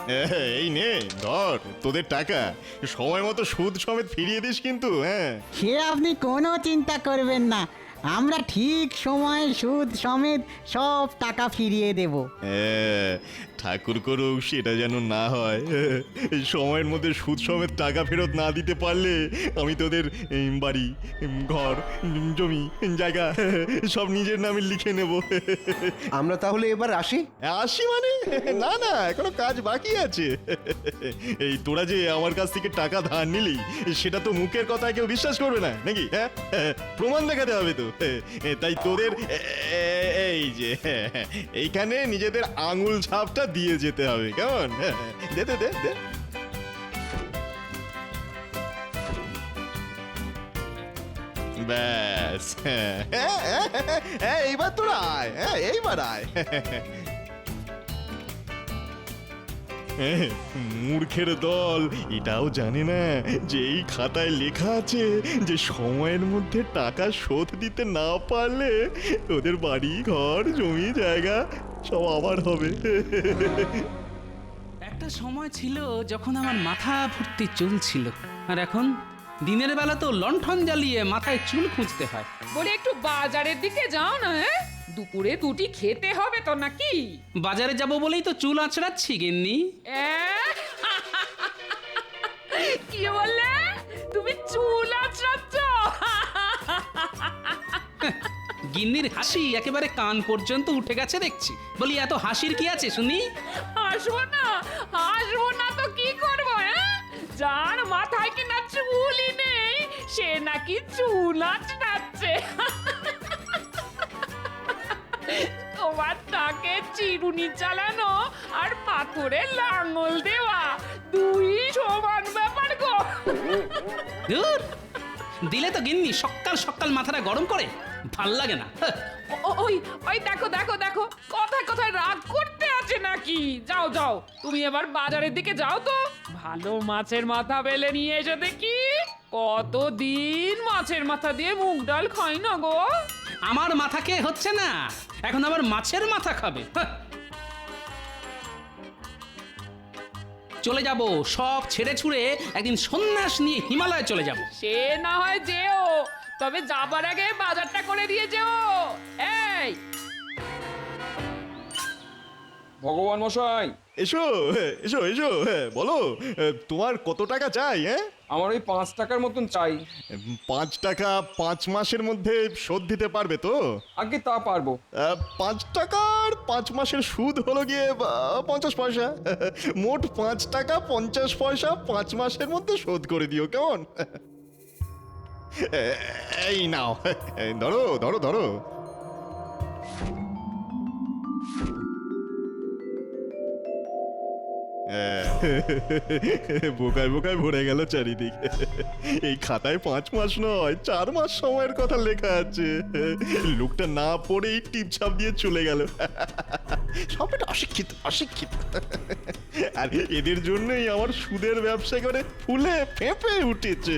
এই নে ধর তোদের টাকা, সময় মতো সুদ সমেত ফিরিয়ে দিস কিন্তু। হ্যাঁ, সে আপনি কোনো চিন্তা করবেন না, আমরা ঠিক সময়ে সুদ সমেত সব টাকা ফিরিয়ে দেব। ঠাকুর করুক সেটা যেন না হয়। এই সময়ের মধ্যে সুদ সমেত টাকা ফেরত না দিতে পারলে আমি তোদের বাড়ি, ঘর, জমি, জায়গা সব নিজের নামে লিখে নেব। আমরা তাহলে এবার আসি। আসি মানে? না না, এখনো কাজ বাকি আছে। এই তোরা যে আমার কাছ থেকে টাকা ধার নিলি, সেটা তো মুখের কথা কেউ বিশ্বাস করবে না নাকি? হ্যাঁ, প্রমাণ দেখাতে হবে তো। তাই তোদের এই যে এইখানে নিজেদের আঙুল ছাপটা দিয়ে যেতে হবে, কেমন? দে দে দে দে। ব্যাস, এইবার তোরা আয়, এইবার আয়। মূর্খের দল এটাও জানে না যে এই খাতায় লেখা আছে যে সময়ের মধ্যে টাকা শোধ দিতে না পারলে ওদের বাড়ি, ঘর, জমি, জায়গা সব আবার হবে। একটা সময় ছিল যখন আমার মাথা ভর্তি চুল ছিল, আর এখন দিনের বেলা তো লণ্ঠন জ্বালিয়ে মাথায় চুল খুঁজতে হয়। বলে একটু বাজারের দিকে যাও না। হ্যাঁ, দুপুরে দুটি খেতে হবে তো নাকি? বাজারে যাব বলেই তো চুল আঁচড়াচ্ছি গিন্নি। কি বললে? তুমি চুল আঁচড়াচ্ছ? গিন্নির হাসি একেবারে কান পর্যন্ত উঠে গেছে দেখছি। বলি এত হাসির কি আছে শুনি? হাসবো না, হাসবো না তো কি করবো? যার মাথায় কিনা চুলই নেই সে নাকি চুল আঁচড়াচ্ছে। তোমার তাকে চিরুনি চালানো আর পাথরে লাঙল দেওয়া দুই সমান ব্যাপার গো। ধুর, দিলে তো গিন্নি সকাল সকাল মাথাটা গরম করে, ভাল লাগে না। ওই ওই দেখো দেখো দেখো, কথায় কথায় রাগ করতে আছে নাকি? যাও যাও, তুমি এবার বাজারের দিকে যাও তো, ভালো মাছের মাথা বেলে নিয়ে এসে দেখি। কতদিন মাছের মাথা দিয়ে মুগ ডাল খাই না গো। আমার মাথা খেয়ে হচ্ছে না, এখন আবার মাছের মাথা খাবে। চলে যাব, সব ছেড়ে ছুড়ে একদিন সন্ন্যাস নিয়ে হিমালয়ে চলে যাব। সে না হয় যেও, তবে যাবার আগে বাজারটা করে দিয়ে যেও। এই ভগবান মশাই, এসো এসো এসো, বলো তোমার কত টাকা চাই? আমার ওই 5 টাকার মতন চাই। 5 টাকা 5 মাসের মধ্যে শোধ দিতে পারবে তো? আগে তা পারবো। 5 টাকার 5 মাসের সুদ হলো গিয়ে 50 পয়সা। মোট 5 টাকা 50 পয়সা 5 মাসের মধ্যে শোধ করে দিও, কেমন? এই নাও, ধরো ধরো ধরো। বোকায় বোকায় ভরে গেল চারিদিকে। এই খাতায় 5 মাস নয় 4 মাস সময়ের কথা লেখা আছে। লোকটা না পড়েই টিপছাপ দিয়ে চলে গেল। সবটা অশিক্ষিত অশিক্ষিত। আর এদের জন্যই আমার সুদের ব্যবসা করে ফুলে ফেঁপে উঠেছে।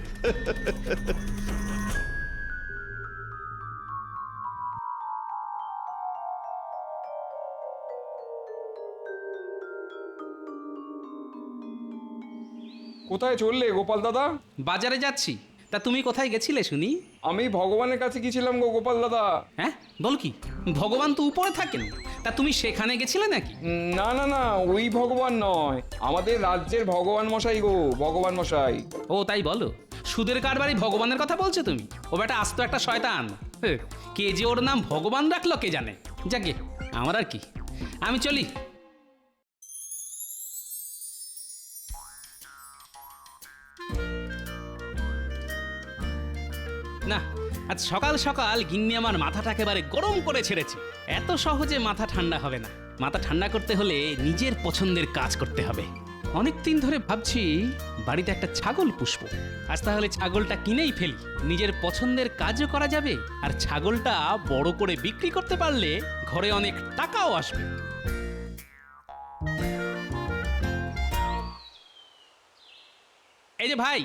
কোথায় চললে গোপাল দাদা? বাজারে যাচ্ছি। তা তুমি কোথায় গেছিলে শুনি? আমি ভগবানের কাছে গেছিলাম গো গোপাল দাদা। হ্যাঁ, বল কি? ভগবান তো উপরে থাকেন, তা তুমি সেখানে গেছিলে নাকি? না না না, ওই ভগবান নয়, আমাদের রাজ্যের ভগবান মশাই গো, ভগবান মশাই। ও তাই বলো, সুদের কারবারি ভগবানের কথা বলছো তুমি? ও বেটা আস্ত একটা শয়তান। কে যে ওর নাম ভগবান রাখলো কে জানে। যাকে আমার আর কি, আমি চলি। না, আজ সকাল সকাল গিন্নি আমার মাথাটা একেবারে গরম করে ছেড়েছে। এত সহজে মাথা ঠান্ডা হবে না। মাথা ঠান্ডা করতে হলে নিজের পছন্দের কাজ করতে হবে। অনেক দিন ধরে ভাবছি বাড়িতে একটা ছাগল পুষবো। আজ তাহলে ছাগলটা কিনেই ফেলি, নিজের পছন্দের কাজও করা যাবে, আর ছাগলটা বড় করে বিক্রি করতে পারলে ঘরে অনেক টাকাও আসবে। এই যে ভাই,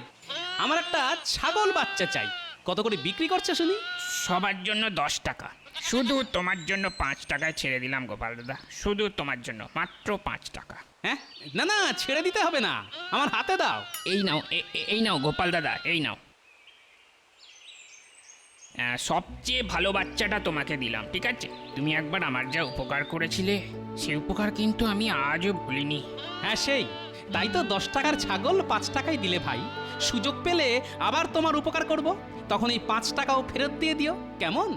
আমার একটা ছাগল বাচ্চা চাই, কত করে বিক্রি করছে শুনি? সবার জন্য 10 টাকা, শুধু তোমার জন্য 5 টাকায় ছেড়ে দিলাম গোপাল দাদা, শুধু তোমার জন্য মাত্র 5 টাকা। হ্যাঁ, না না, ছেড়ে দিতে হবে না, আমার হাতে দাও। এই নাও, এই নাও গোপাল দাদা, এই নাও। সবচেয়ে ভালো বাচ্চাটা তোমাকে দিলাম, ঠিক আছে? তুমি একবার আমার যা উপকার করেছিলে, সেই উপকার কিন্তু আমি আজও ভুলিনি। হ্যাঁ সেই, তাই তো 10 টাকার ছাগল 5 টাকায় দিলে ভাই। সুযোগ পেলে আবার তোমার উপকার করব, তখন এই 5 টাকাও ফেরত দিয়ে দিও, কেমন?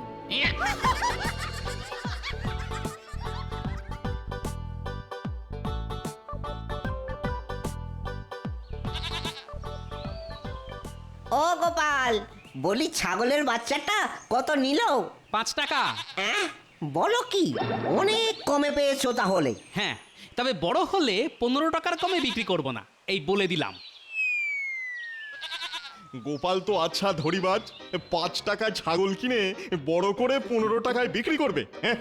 ও গোপাল, বলি ছাগলের বাচ্চাটা কত নিল? 5 টাকা। অ্যাঁ, বলো কি, অনেক কমে পেয়েছো তাহলে। হ্যাঁ, তবে বড় হলে 15 টাকার কমে বিক্রি করব না, এই বলে দিলাম। গোপাল তো আচ্ছা ধরিবাজ, 5 টাকায় ছাগল কিনে বড় করে 15 টাকায় বিক্রি করবে। হ্যাঁ,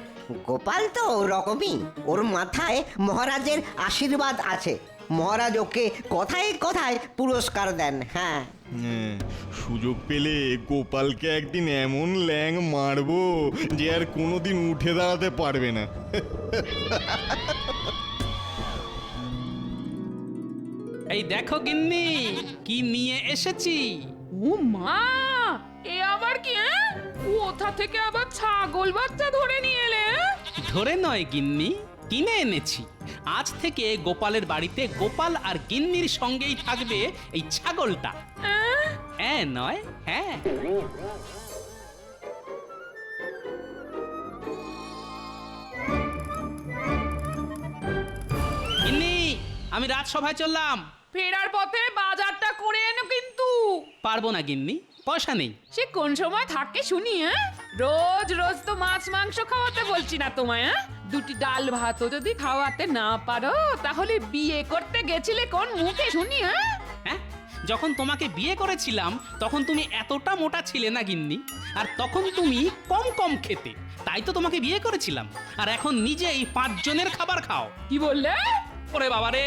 গোপাল তো ওরকমই, ওর মাথায় মহারাজের আশীর্বাদ আছে। মহারাজ ওকে কথায় কথায় পুরস্কার দেন। হ্যাঁ, সুযোগ পেলে গোপালকে একদিন এমন ল্যাং মারবো যে আর কোনোদিন উঠে দাঁড়াতে পারবে না। এই দেখো গিন্নি, কি নিয়ে এসেছি। ও মা, এ আবার কি? কোথা থেকে আবার ছাগল বাচ্চা ধরে নিয়ে এলে? ধরে নয় গিন্নি, কিনে এনেছি। আজ থেকে গোপালের বাড়িতে গোপাল আর গিন্নির সঙ্গেই থাকবে এই ছাগলটা। হ্যাঁ নয়, হ্যাঁ। গিন্নি, আমি রাজসভায় চললাম। ফেরার পথে বাজারটা করে এনো কিন্তু। পারবো না গিন্নি, পয়সা নেই। সে কোন সময় থাকে শুনি? রোজ রোজ তো মাছ মাংস খাওয়াতে বলছি না তোমায়। দুটি ডাল ভাতও যদি খাওয়াতে না পারো, তাহলে বিয়ে করতে গেছিলে কোন মুখে শুনি? হ্যাঁ, যখন তোমাকে বিয়ে করেছিলাম তখন তুমি এতটা মোটা ছিলে না গিন্নি, আর তখন তুমি কম কম খেতে, তাই তো তোমাকে বিয়ে করেছিলাম। আর এখন নিজেই 5 জনের খাবার খাও। কি বললে? ওরে বাবা রে!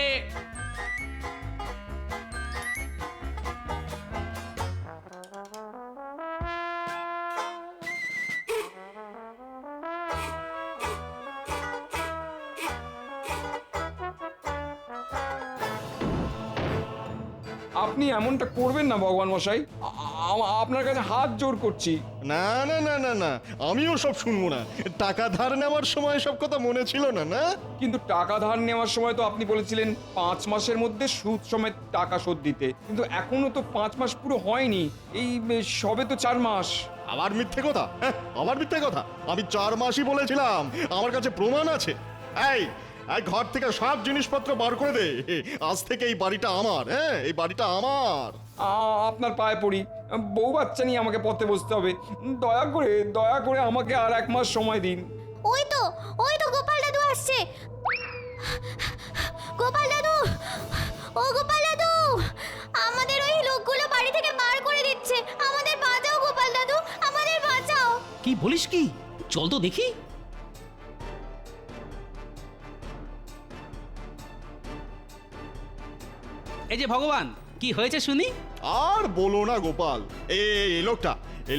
আপনি এমনটা করবেন না ভগবান মশাই, আপনার কাছে হাত জোর করছি। না না না না না, আমিও সব শুনবো না। টাকা ধার নেওয়ার সময় সব কথা মনে ছিল না? না, কিন্তু টাকা ধার নেওয়ার সময় তো আপনি বলেছিলেন 5 মাসের মধ্যে সুদ সমেত টাকা শোধ দিতে, কিন্তু এখনো তো 5 মাস পুরো হয়নি, এই সবে তো 4 মাস। আবার মিথ্যে কথা? হ্যাঁ, আবার মিথ্যে কথা। আমি 4 মাসই বলেছিলাম, আমার কাছে প্রমাণ আছে। এই ঘর থেকে সব জিনিসপত্র বার করে দে। আজ থেকে এই বাড়িটা আমার। হ্যাঁ, এই বাড়িটা আমার। আপনার পায়ে পড়ি, বউ বাচ্চা নিয়ে আমাকে পথে বসতে হবে। দয়া করে আমাকে আর 1 মাস সময় দিন। ওই তো গোপাল দাদু আসছে। গোপাল দাদু, ও গোপাল দাদু, আমাদের ওই লোকগুলো বাড়ি থেকে বার করে দিচ্ছে। আমাদের বাঁচাও গোপাল দাদু, আমাদের বাঁচাও। কি বলিস কি? চল তো দেখি। এই যে ভগবান, কি হয়েছে শুনি? আর বলো না গোপাল, এই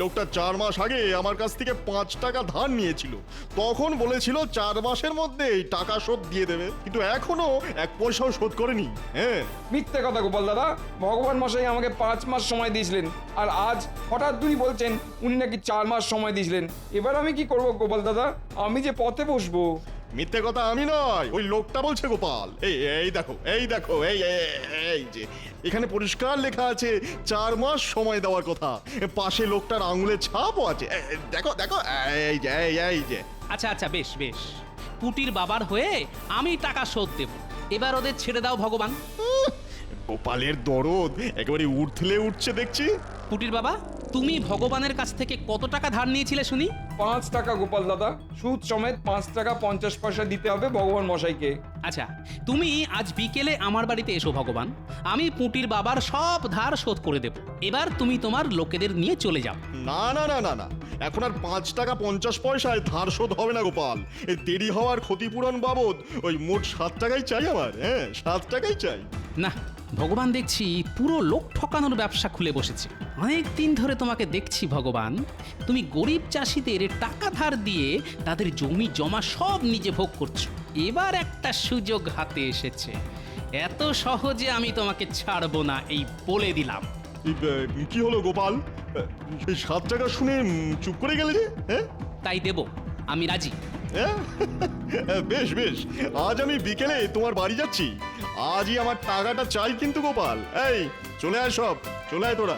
লোকটা 4 মাস আগে আমার কাছ থেকে 5 টাকা ধার নিয়েছিল। তখন বলেছিল 4 মাসের মধ্যে টাকা শোধ দিয়ে দেবে, কিন্তু এখনো 1 পয়সাও শোধ করেনি। হ্যাঁ, মিথ্যে কথা গোপাল দাদা, ভগবান মশাই আমাকে 5 মাস সময় দিয়েছিলেন, আর আজ হঠাৎ উনি বলছেন উনি নাকি 4 মাস সময় দিয়েছিলেন। এবার আমি কি করব গোপাল দাদা? আমি যে পথে বসবো। মিথ্যে কথা আমি নয়, ওই লোকটা বলছে গোপাল। এই দেখো, এই যে এখানে পরিষ্কার লেখা আছে 4 মাস সময় দেওয়ার কথা। পাশে লোকটার আঙুলের ছাপও আছে। দেখো, এই যে। আচ্ছা আচ্ছা, বেশ বেশ, পুটির বাবার হয়ে আমি টাকা শোধ দেব। এবার ওদের ছেড়ে দাও ভগবান। গোপালের দরদ একেবারে উঠলে উঠছে দেখছি। পুটির বাবা, তুমি ভগবানের কাছ থেকে কত টাকা ধার নিয়েছিলে শুনি? 5 টাকা গোপাল দাদা, সুদ সমেত 5 টাকা 50 পয়সা দিতে হবে ভগবান মশাইকে। আচ্ছা, তুমি আজ বিকেলে আমার বাড়িতে এসো ভগবান, আমি পুটির বাবার সব ধার শোধ করে দেব। এবার তুমি তোমার লোকেদের নিয়ে চলে যাও। না না না না না, এখন আর 5 টাকা 50 পয়সায় ধার শোধ হবে না গোপাল। এই দেরি হওয়ার ক্ষতিপূরণ বাবদ ওই মোট 7 টাকাই চাই আমার। হ্যাঁ, 7 টাকাই চাই। না, ভগবান দেখছি পুরো লোক ঠকানোর ব্যবসা খুলে বসেছে। অনেক দিন ধরে তোমাকে দেখছি ভগবান, তুমি গরিব চাষিদের টাকা ধার দিয়ে তাদের জমি জমা সব নিজে ভোগ করছো। এবার একটা সুযোগ হাতে এসেছে, এত সহজে আমি তোমাকে ছাড়বো না, এই বলে দিলাম। কি হলো গোপাল? এই 7 টাকা শুনে চুপ করে গেলে যে? হ্যাঁ তাই দেব, আমি রাজি। হ্যাঁ? বেশ বেশ, আজ আমি বিকেলে তোমার বাড়ি যাচ্ছি। আজই আমার টাকাটা চাই কিন্তু গোপাল। এই চলে আয়, সব চলে আয় তোরা।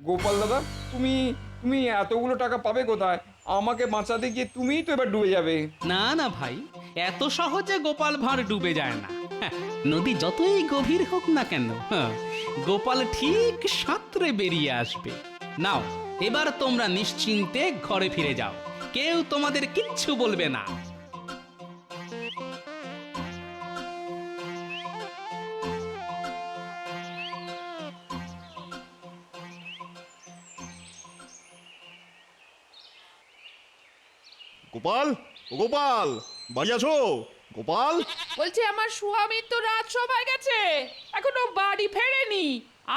গোপাল দাদা, তুমি তুমি এতগুলো টাকা পাবে কোথায়? আমাকে বাঁচাতে গিয়ে তুমিই তো এবার ডুবে যাবে। না না ভাই, এত সহজে গোপাল ভাঁড় ডুবে যায় না। হ্যাঁ, নদী যতই গভীর হোক না কেন, হ্যাঁ, গোপাল ঠিক সাঁতরে বেরিয়ে আসবে। নাও, এবার তোমরা নিশ্চিন্তে ঘরে ফিরে যাও, কেউ তোমাদের কিচ্ছু বলবে না। গোপাল, ও গোপাল, বাড়ি আছো? গোপাল, বলছি আমার স্বামী তো রাত সবাই গেছে, এখনো বাড়ি ফেরেনি।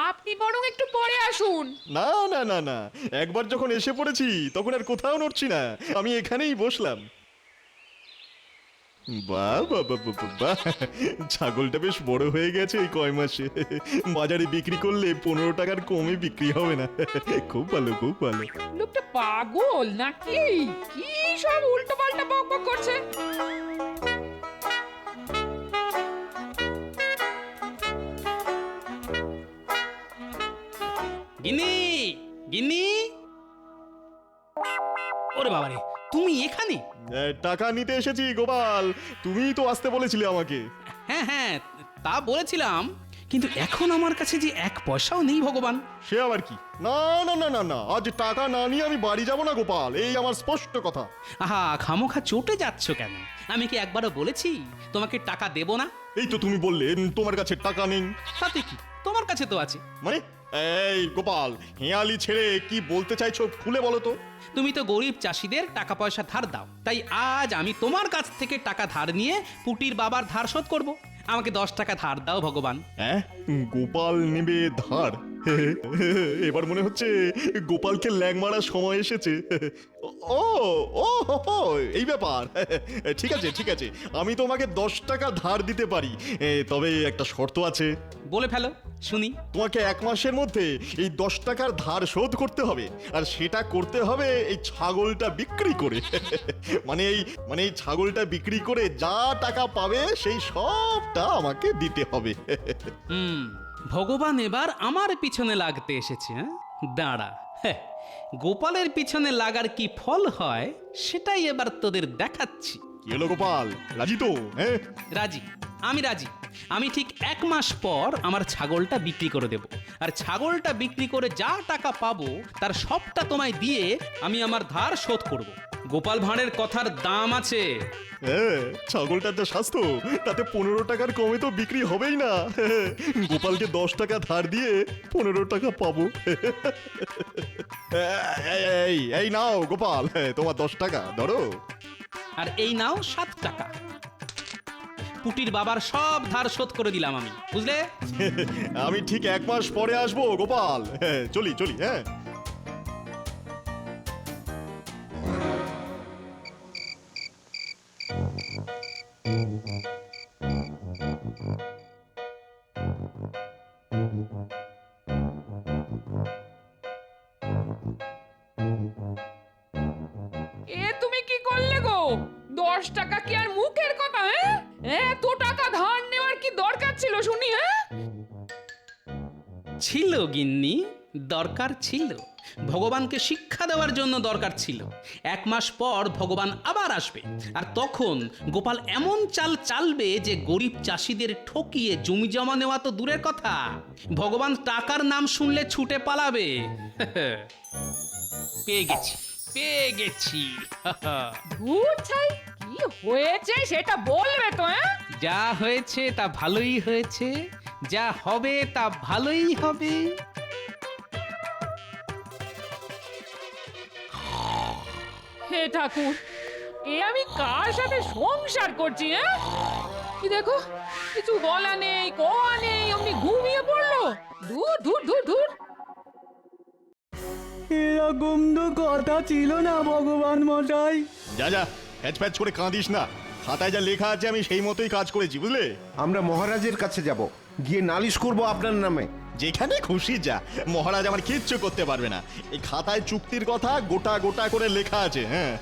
আপনি বরং একটু পরে আসুন। না না না না, একবার যখন এসে পড়েছি তখন আর কোথাও নড়ছি না, আমি এখানেই বসলাম। বাহ বাহ বাহ বাহ বাহ, ছাগলটা বেশ বড় হয়ে গেছে এই কয় মাসে। বাজারে বিক্রি করলে 15 টাকার কমে বিক্রি হবে না। খুব ভালো, খুব ভালো। লোকটা পাগল নাকি? কি সব উল্টো পাল্টা বক বক করছে। গিন্নি, গিন্নি, ওরে বাবারে, তুমি এখানে? টাকা নিতে এসেছি গোপাল, তুমিই তো আসতে বলেছিলে আমাকে। হ্যাঁ হ্যাঁ, তা বলেছিলাম, কিন্তু এখন আমার কাছে যে 1 পয়সাও নেই ভগবান। সে আবার কি? না না না না না, আজ টাকা না নিয়ে আমি বাড়ি যাব না গোপাল, এই আমার স্পষ্ট কথা। আহা, খামোখা চটে যাচ্ছ কেন? আমি কি একবারও বলেছি তোমাকে টাকা দেব না? এই তো তুমি বললে তোমার কাছে টাকা নেই। তাতে কি, তোমার কাছে তো আছে। মানে এই গোপাল, হেয়ালি ছেড়ে কি বলতে চাইছো খুলে বলো তো। তুমি তো গরিব চাষিদের টাকা পয়সা ধার দাও, তাই আজ আমি তোমার কাছ থেকে টাকা ধার নিয়ে পুটির বাবার ধার শোধ করব। আমাকে 10 টাকা ধার দাও ভগবান। হ্যাঁ, গোপাল নেবে ধার? এবার মনে হচ্ছে গোপালকে ল্যাং মারার সময় এসেছে। ও ও হো হো, এই ব্যাপার। ঠিক আছে ঠিক আছে, আমি তোমাকে 10 টাকা ধার দিতে পারি, তবে একটা শর্ত আছে। বলে ফেলো শুনি। তোমাকে 1 মাসের মধ্যে এই 10 টাকার ধার শোধ করতে হবে, আর সেটা করতে হবে এই ছাগলটা বিক্রি করে। মানে এই ছাগলটা বিক্রি করে যা টাকা পাবে সেই সবটা আমাকে দিতে হবে। ভগবান এবার আমার পিছনে লাগতে এসেছে। হ্যাঁ, দাঁড়া, হ্যাঁ, গোপালের পিছনে লাগার কি ফল হয় সেটাই এবার তোদের দেখাচ্ছি। কি হলো গোপাল, রাজি তো? হ্যাঁ রাজি, আমি রাজি। আমি ঠিক 1 মাস পর আমার ছাগলটা বিক্রি করে দেব, আর ছাগলটা বিক্রি করে যা টাকা পাবো তার সবটা তোমায় দিয়ে আমি আমার ধার শোধ করব। গোপাল ভাঁড়ের কথার দাম আছে। হ্যাঁ, ছাগলটার যা স্বাস্থ্য, তাতে 15 টাকার কমে তো বিক্রি হবেই না। গোপালকে 10 টাকা ধার দিয়ে 15 টাকা পাবো। এই এই নাও গোপাল, তোমার 10 টাকা ধরো। আর এই নাও 7 টাকা। পুটির বাবার সব ধার শোধ করে দিলাম আমি, বুঝলে? আমি ঠিক 1 মাস পরে আসবো গোপাল। চলি চলি। হ্যাঁ, এ তুমি কি করলে গো? 10 টাকা কি আর মুখের কথা? হ্যাঁ, এত টাকা ধার নেওয়ার কি দরকার ছিল শুনি? হ্যাঁ, ছিল গিন্নি, দরকার ছিল। ভগবানকে শিক্ষা দেওয়ার জন্য দরকার ছিল। 1 মাস পর ভগবান আবার আসবে, আর তখন গোপাল এমন চাল চালবে যে গরিব চাষিদের ঠকিয়ে জমি জমা নেওয়া তো দূরের কথা, ভগবান টাকার নাম শুনলে ছুটে পালাবে। পেয়ে গেছি, পেয়ে গেছি। ধুর ছাই, কি হয়েছে সেটা বলবে তো? হ্যাঁ, যা হয়েছে তা ভালোই হয়েছে, যা হবে তা ভালোই হবে। হে ঠাকুর, এ আমি কার সাথে সংসার করছি? হ্যাঁ, কি দেখো, কিছু বলা নেই, কোয়া নেই, অমনি ঘুমিয়ে পড়লো। দূর দূর দূর দূর। এরকম তো কথা ছিল না ভগবান মশাই। যা যা, প্যাচ প্যাচ করে কাঁদিস না। খাতায় যা লেখা আছে আমি সেই মতোই কাজ করেছি, বুঝলে? আমরা মহারাজের কাছে যাব, গিয়ে নালিশ করব আপনার নামে। যেখানে খুশি যা, মহারাজ আমার কিচ্ছু করতে পারবে না। এই খাতায় চুক্তির কথা গোটা গোটা করে লেখা আছে। হ্যাঁ,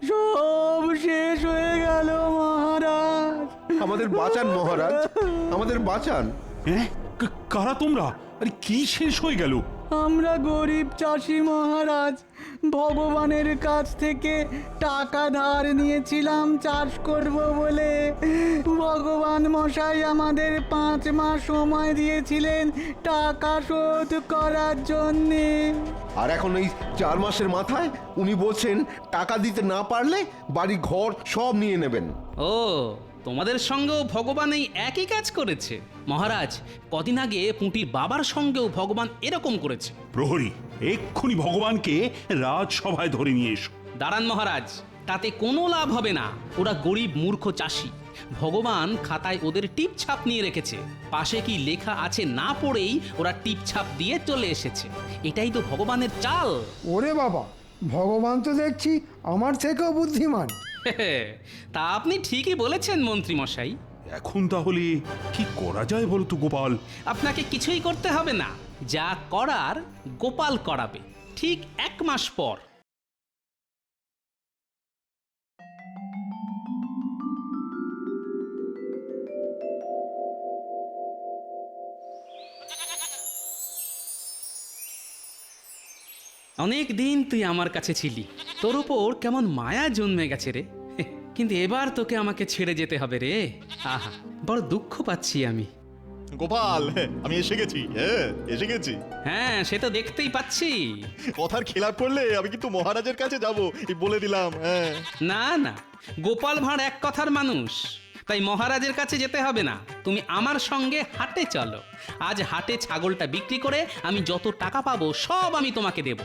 সব শেষ হয়ে গেল মহারাজ। আমাদের বাঁচান মহারাজ, আমাদের বাঁচান। হ্যাঁ, কারা তোমরা? আরে কি শেষ হয়ে গেল? আমরা গরিব চাষি মহারাজ, ভগবানের কাছ থেকে টাকা ধার নিয়েছিলাম চাষ করব বলে। ভগবান মশাই আমাদের 5 মাস সময় দিয়েছিলেন টাকা শোধ করার জন্যে। আর এখন এই 4 মাসের মাথায় উনি বলছেন টাকা দিতে না পারলে বাড়ি ঘর সব নিয়ে নেবেন। ও, তোমাদের সঙ্গেও ভগবান এই একই কাজ করেছে? মহারাজ, কদিন আগে পুঁটির বাবার সঙ্গেও ভগবান এরকম করেছে। প্রহরী, এক্ষুনি ভগবানকে রাজসভায় ধরে নিয়ে এসো। দাঁড়ান মহারাজ, তাতে কোনো লাভ হবে না। ওরা গরিব মূর্খ চাষি। ভগবান খাতায় ওদের টিপ ছাপ নিয়ে রেখেছে। পাশে কি লেখা আছে না পড়েই ওরা টিপ ছাপ দিয়ে চলে এসেছে। এটাই তো ভগবানের চাল। ওরে বাবা, ভগবান তো দেখছি আমার থেকেও বুদ্ধিমান। তা আপনি ঠিকই বলেছেন মন্ত্রী মশাই। এখন তাহলে কি করা যায় বলতো গোপাল? আপনাকে কিছুই করতে হবে না, যা করার গোপাল করাবে ঠিক 1 মাস পর। অনেক দিন তুই আমার কাছে ছিলি, তোর উপর কেমন মায়া জন্মে গেছে রে। কিন্তু এবার তোকে আমাকে ছেড়ে যেতে হবে রে। আহা, বড় দুঃখ পাচ্ছি আমি। গোপাল, আমি এসে গেছি। হ্যাঁ, এসে গেছি। হ্যাঁ, সে তো দেখতেই পাচ্ছি। কথার খেলাপ করলে আমি কিন্তু মহারাজের কাছে যাব, এই বলে দিলাম। হ্যাঁ, না না, গোপাল ভাঁড় এক কথার মানুষ, তাই মহারাজের কাছে যেতে হবে না। তুমি আমার সঙ্গে হাটে চলো। আজ হাটে ছাগলটা বিক্রি করে আমি যত টাকা পাবো সব আমি তোমাকে দেব।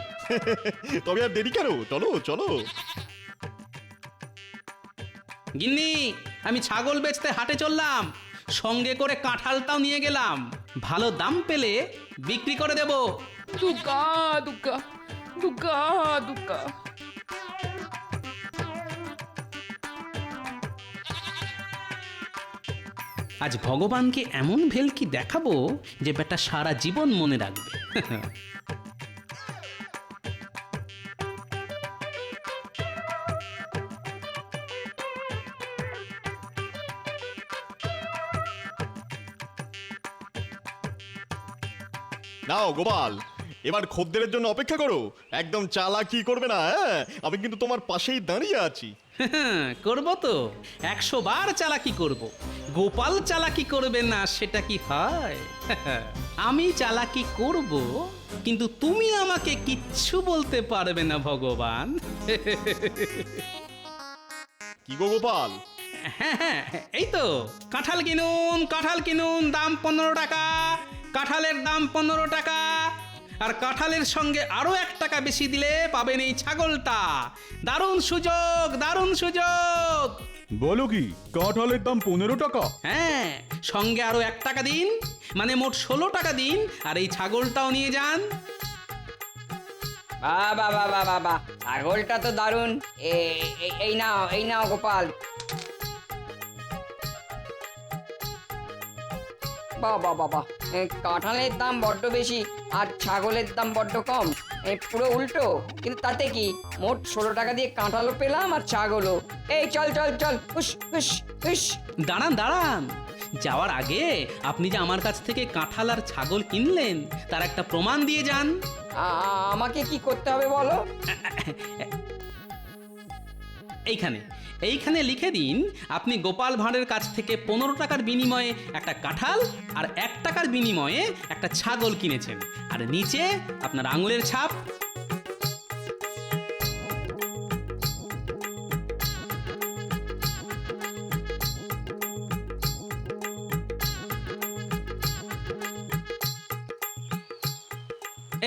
তবে আর দেরি কেন, চলো চলো। গিন্নি, আমি ছাগল বেচতে হাটে চললাম, সঙ্গে করে কাঁঠালটাও নিয়ে গেলাম। ভালো দাম পেলে বিক্রি করে দেব। দুগ্গা দুগ্গা দুগ্গা দুগ্গা। আজ ভগবানকে এমন ভেলকি দেখাবো যে বেটা সারা জীবন মনে রাখবে। নাও গোপাল, এবার খদ্দেরের জন্য অপেক্ষা করো। একদম চালাকি করবে না। হ্যাঁ, আমি কিন্তু তোমার পাশেই দাঁড়িয়ে আছি। করব তো, 100 বার চালাকি করব। গোপাল চালাকি করবে না সেটা কি হয়? আমি চালাকি করব, কিন্তু তুমি আমাকে কিচ্ছু বলতে পারবে না ভগবান। কি গো গোপাল? হ্যাঁ, এই তো কাঁঠাল কিনুন, কাঁঠাল কিনুন, দাম 15 টাকা। কাঁঠালের দাম 15 টাকা। আর কাঁঠালের সঙ্গে আরো 1 টাকা বেশি দিলে পাবেন এই ছাগলটা। দারুণ সুযোগ, দারুণ সুযোগ। বলো কি, কাঁঠালের দাম 15 টাকা? হ্যাঁ, সঙ্গে আরো 1 টাকা দিন, মানে মোট 16 টাকা দিন। আর এই ছাগলটাও নিয়ে যান। বাবা বাবা বাবা, ছাগলটা তো দারুণ। এই নাও গোপাল। বাবা বাবা, কাঁঠালের দাম বড্ড বেশি আর ছাগলের দাম বড্ড কম। পুরো উল্টো, কিন্তু তাতে কি, মোট 16 টাকা দিয়ে কাঁঠালও পেলাম আর ছাগলও। এই চল চল চল, হুস হুস হুস। দাঁড়ান দাঁড়ান, যাওয়ার আগে আপনি যে আমার কাছ থেকে কাঁঠাল আর ছাগল কিনলেন তার একটা প্রমাণ দিয়ে যান। আমাকে কি করতে হবে বলো? এইখানে লিখে দিন আপনি গোপাল ভাঁড়ের কাছ থেকে 15 টাকার বিনিময়ে একটা কাঁঠাল আর 1 টাকার বিনিময়ে একটা ছাগল কিনেছেন। আর নিচে আপনার আঙুলের ছাপ।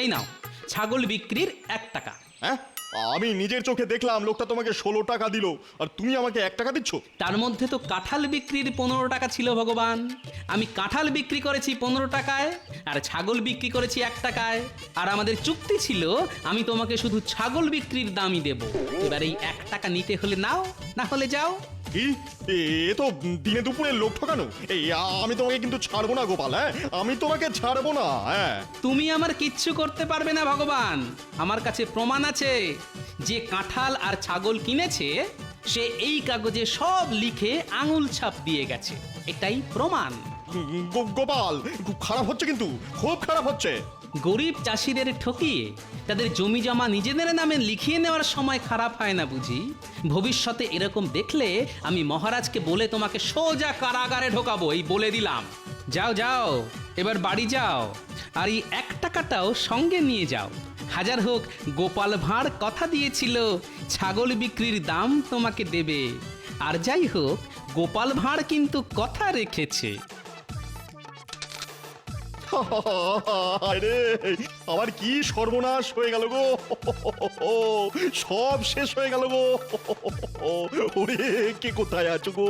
এই নাও ছাগল বিক্রির 1 টাকা। হ্যাঁ, আমি নিজের চোখে দেখলাম লোকটা তোমাকে 16 টাকা দিল, আর তুমি আমাকে 1 টাকা দিচ্ছ? তার মধ্যে তো কাঁঠাল বিক্রির 15 টাকা ছিল ভগবান। আমি কাঁঠাল বিক্রি করেছি 15 টাকায়, আর ছাগল বিক্রি করেছি 1 টাকায়। আর আমাদের চুক্তি ছিল আমি তোমাকে শুধু ছাগল বিক্রির দামই দেব। এবার এই 1 টাকা নিতে হলে নাও, না হলে যাও। কি, এ তো দিনে দুপুরে লোক ঠকানো। এই আমি তোমাকে কিন্তু ছাড়বো না গোপাল, হ্যাঁ, আমি তোমাকে ছাড়বো না। হ্যাঁ, তুমি আমার কিচ্ছু করতে পারবে না ভগবান। আমার কাছে প্রমাণ আছে, যে কাঁঠাল আর ছাগল কিনেছে সে এই কাগজে সব লিখে আঙুল ছাপ দিয়ে গেছে। এটাই প্রমাণ। গোপাল, খুব খারাপ হচ্ছে, কিন্তু খুব খারাপ হচ্ছে। গরিব চাষিদের ঠকিয়ে তাদের জমি জমা নিজেদের নামে লিখিয়ে নেওয়ার সময় খারাপ হয় না বুঝি? ভবিষ্যতে এরকম দেখলে আমি মহারাজকে বলে তোমাকে সোজা কারাগারে ঢোকাবো, এই বলে দিলাম। যাও যাও, এবার বাড়ি যাও, আর এই 1 টাকাটাও সঙ্গে নিয়ে যাও। হাজার হোক গোপাল ভাঁড় কথা দিয়েছিল ছাগল বিক্রির দাম তোমাকে দেবে, আর যাই হোক গোপাল ভাঁড় কিন্তু কথা রেখেছে। আরে, আমার কি সর্বনাশ হয়ে গেল গো, সব শেষ হয়ে গেল গো। ওরে, কে কোথায় আছো গো?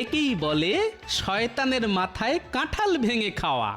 একেই বলে শয়তানের মাথায় কাঁঠাল ভেঙে খাওয়া।